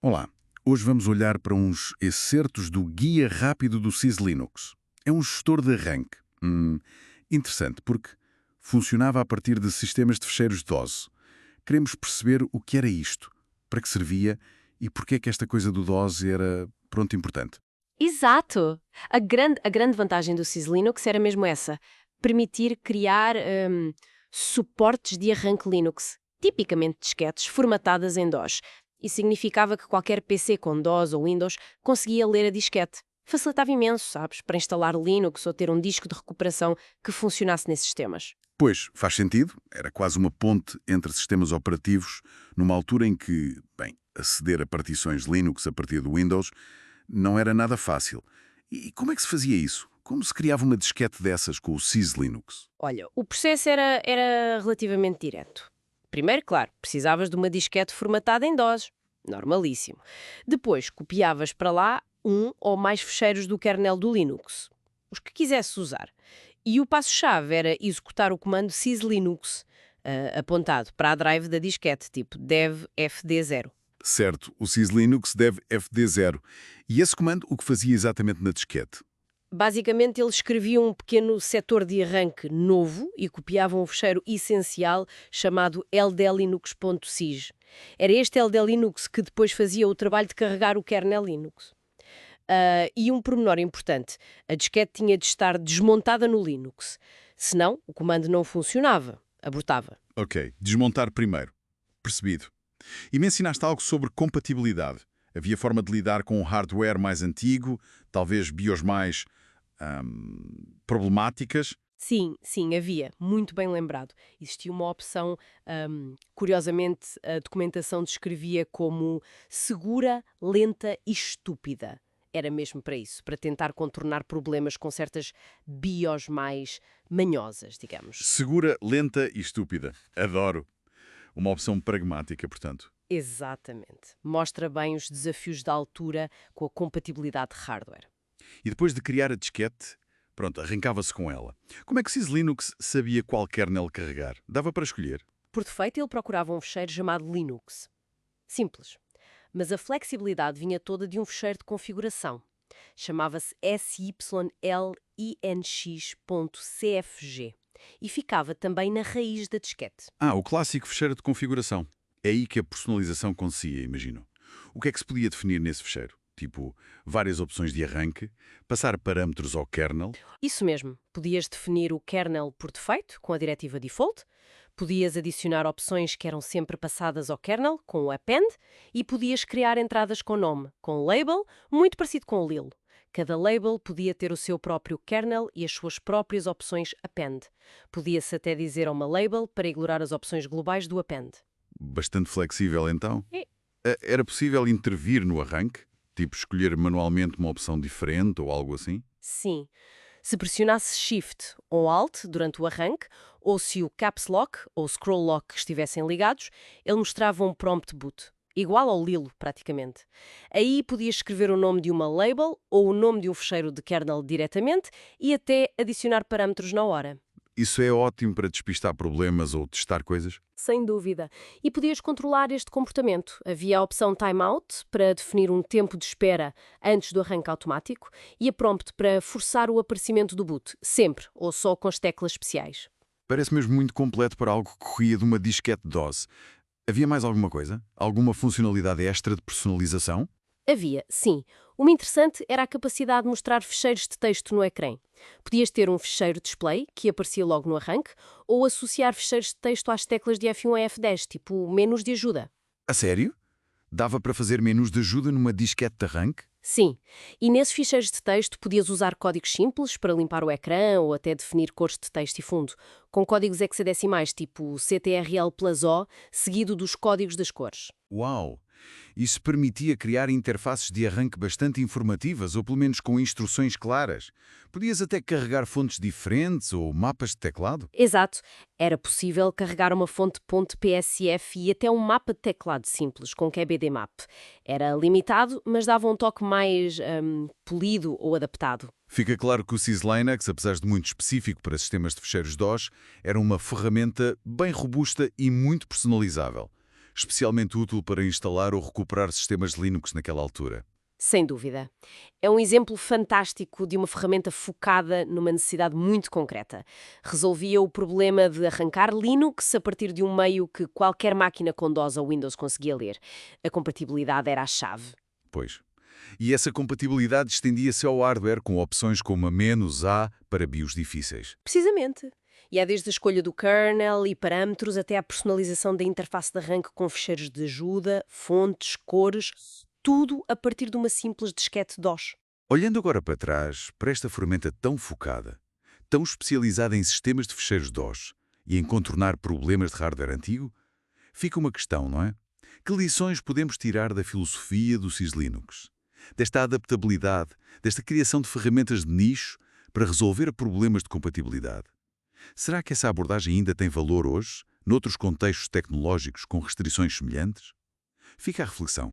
Olá, hoje vamos olhar para uns excertos do Guia Rápido do SysLinux. É um gestor de arranque. Interessante, porque funcionava a partir de sistemas de fecheiros DOS. Queremos perceber o que era isto, para que servia e porque é que esta coisa do DOS era, pronto, importante. Exato! A grande vantagem do SysLinux era mesmo essa. Permitir criar suportes de arranque Linux, tipicamente disquetes, formatadas em DOS. Isso significava que qualquer PC com DOS ou Windows conseguia ler a disquete. Facilitava imenso, sabes, para instalar Linux ou ter um disco de recuperação que funcionasse nesses sistemas. Pois, faz sentido, era quase uma ponte entre sistemas operativos, numa altura em que, bem, aceder a partições Linux a partir do Windows não era nada fácil. E como é que se fazia isso? Como se criava uma disquete dessas com o SysLinux? Olha, o processo era relativamente direto. Primeiro, claro, precisavas de uma disquete formatada em DOS. Normalíssimo. Depois, copiavas para lá um ou mais fecheiros do kernel do Linux, os que quisesse usar. E o passo-chave era executar o comando syslinux, apontado para a drive da disquete, tipo dev fd0. Certo, o SysLinux deve fd0. E esse comando o que fazia exatamente na disquete? Basicamente, ele escrevia um pequeno setor de arranque novo e copiava um fecheiro essencial chamado ldlinux.sys. Era este ldlinux que depois fazia o trabalho de carregar o kernel Linux. E um pormenor importante, a disquete tinha de estar desmontada no Linux. Senão, o comando não funcionava, abortava. Ok, desmontar primeiro. Percebido. E mencionaste algo sobre compatibilidade. Havia forma de lidar com um hardware mais antigo, talvez BIOS mais problemáticas. Sim, sim, havia. Muito bem lembrado. Existia uma opção, curiosamente, a documentação descrevia como segura, lenta e estúpida. Era mesmo para isso, para tentar contornar problemas com certas BIOS mais manhosas, digamos. Segura, lenta e estúpida. Adoro. Uma opção pragmática, portanto. Exatamente. Mostra bem os desafios da altura com a compatibilidade de hardware. E depois de criar a disquete, pronto, arrancava-se com ela. Como é que SysLinux sabia qual kernel carregar? Dava para escolher? Por defeito, ele procurava um fecheiro chamado Linux. Simples. Mas a flexibilidade vinha toda de um fecheiro de configuração. Chamava-se sylinx.cfg e ficava também na raiz da disquete. O clássico fecheiro de configuração. É aí que a personalização consistia, imagino. O que é que se podia definir nesse fecheiro? Tipo, várias opções de arranque, passar parâmetros ao kernel. Isso mesmo. Podias definir o kernel por defeito, com a diretiva default. Podias adicionar opções que eram sempre passadas ao kernel, com o append. E podias criar entradas com nome, com label, muito parecido com o lil. Cada label podia ter o seu próprio kernel e as suas próprias opções append. Podia-se até dizer a uma label para ignorar as opções globais do append. Bastante flexível, então. E- Era possível intervir no arranque? Tipo, escolher manualmente uma opção diferente ou algo assim? Sim. Se pressionasse Shift ou Alt durante o arranque, ou se o Caps Lock ou Scroll Lock estivessem ligados, ele mostrava um prompt boot, igual ao Lilo, praticamente. Aí podias escrever o nome de uma label ou o nome de um fecheiro de kernel diretamente e até adicionar parâmetros na hora. Isso é ótimo para despistar problemas ou testar coisas? Sem dúvida. E podias controlar este comportamento. Havia a opção Timeout para definir um tempo de espera antes do arranque automático e a prompt para forçar o aparecimento do boot, sempre ou só com as teclas especiais. Parece mesmo muito completo para algo que corria de uma disquete DOS. Havia mais alguma coisa? Alguma funcionalidade extra de personalização? Havia, sim. Uma interessante era a capacidade de mostrar ficheiros de texto no ecrã. Podias ter um ficheiro display, que aparecia logo no arranque, ou associar ficheiros de texto às teclas de F1 a F10, tipo menus de ajuda. A sério? Dava para fazer menus de ajuda numa disquete de arranque? Sim, e nesses ficheiros de texto podias usar códigos simples para limpar o ecrã ou até definir cores de texto e fundo, com códigos hexadecimais tipo CTRL+O, seguido dos códigos das cores. Uau! Isso permitia criar interfaces de arranque bastante informativas, ou pelo menos com instruções claras. Podias até carregar fontes diferentes ou mapas de teclado? Exato. Era possível carregar uma fonte .psf e até um mapa de teclado simples, com QBDMap. Era limitado, mas dava um toque mais polido ou adaptado. Fica claro que o SysLinux, apesar de muito específico para sistemas de fecheiros DOS, era uma ferramenta bem robusta e muito personalizável. especialmente útil para instalar ou recuperar sistemas Linux naquela altura. Sem dúvida. É um exemplo fantástico de uma ferramenta focada numa necessidade muito concreta. Resolvia o problema de arrancar Linux a partir de um meio que qualquer máquina com DOS ou Windows conseguia ler. A compatibilidade era a chave. Pois. E essa compatibilidade estendia-se ao hardware com opções como a "-A" para BIOS difíceis. Precisamente. E há desde a escolha do kernel e parâmetros até a personalização da interface de arranque com ficheiros de ajuda, fontes, cores, tudo a partir de uma simples disquete DOS. Olhando agora para trás, para esta ferramenta tão focada, tão especializada em sistemas de ficheiros DOS e em contornar problemas de hardware antigo, fica uma questão, não é? Que lições podemos tirar da filosofia do SysLinux? Desta adaptabilidade, desta criação de ferramentas de nicho para resolver problemas de compatibilidade? Será que essa abordagem ainda tem valor hoje, noutros contextos tecnológicos com restrições semelhantes? Fica a reflexão.